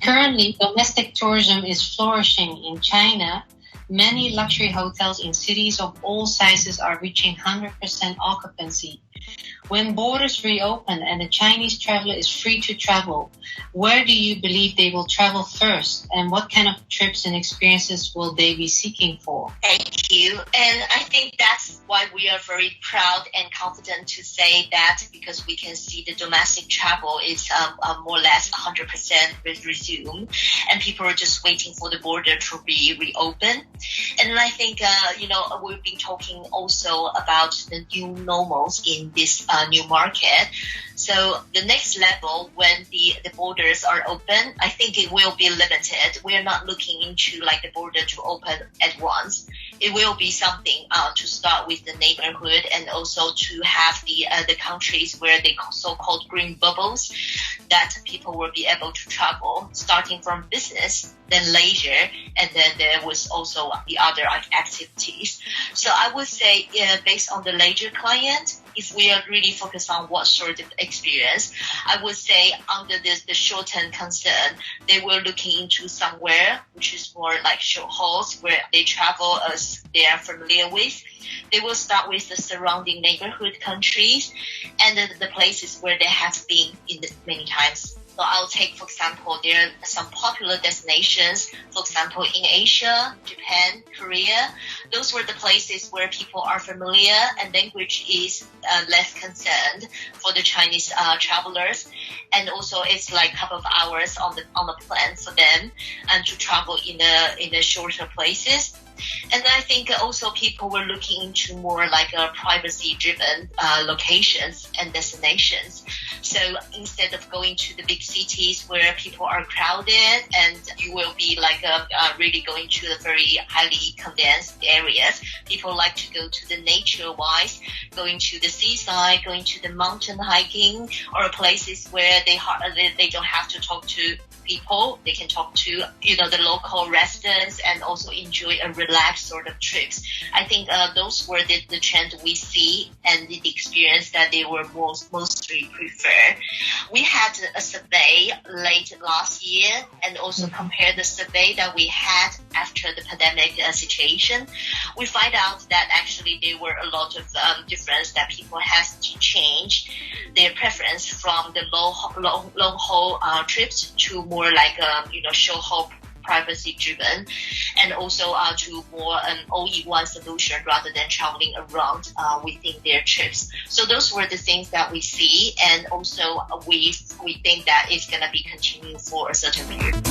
Currently, domestic tourism is flourishing in China. Many luxury hotels in cities of all sizes are reaching 100% occupancy. When borders reopen and the Chinese traveler is free to travel, where do you believe they will travel first? And what kind of trips and experiences will they be seeking for? Thank you. And I think that's why we are very proud and confident to say that, because we can see the domestic travel is more or less 100% resumed, and people are just waiting for the border to be reopened. And I think, we've been talking also about the new normals in this new market. So the next level, when the borders are open, I think it will be limited. We are not looking into like the border to open at once. It will be something to start with the neighborhood, and also to have the countries where they so-called green bubbles, that people will be able to travel, starting from business, then leisure, and then there was also the other activities. So I would say, based on the leisure client, if we are really focused on what sort of experience, I would say under the short-term concern, they were looking into somewhere which is more like show halls where they travel as they are familiar with. They will start with the surrounding neighborhood countries and the places where they have been in many times. So I'll take, for example, there are some popular destinations, for example, in Asia, Japan, Korea. Those were the places where people are familiar and language is less concerned for the Chinese travelers. And also it's like a couple of hours on the plane for them and to travel in the shorter places. And I think also people were looking into more like privacy-driven locations and destinations. So instead of going to the big cities where people are crowded, and you will be like really going to the very highly condensed areas, people like to go to the nature-wise, going to the seaside, going to the mountain hiking, or places where they don't have to talk to people. They can talk to the local residents and also enjoy a relaxed sort of trips. I think those were the trend we see and the experience that they were mostly prefer. We had a survey late last year and also compared the survey that we had after the pandemic situation. We find out that actually there were a lot of difference that people has to change their preference from the long haul trips to more like short haul privacy driven, and also to more an all-in-one solution rather than traveling around within their trips. So those were the things that we see, and also we think that it's going to be continuing for a certain period.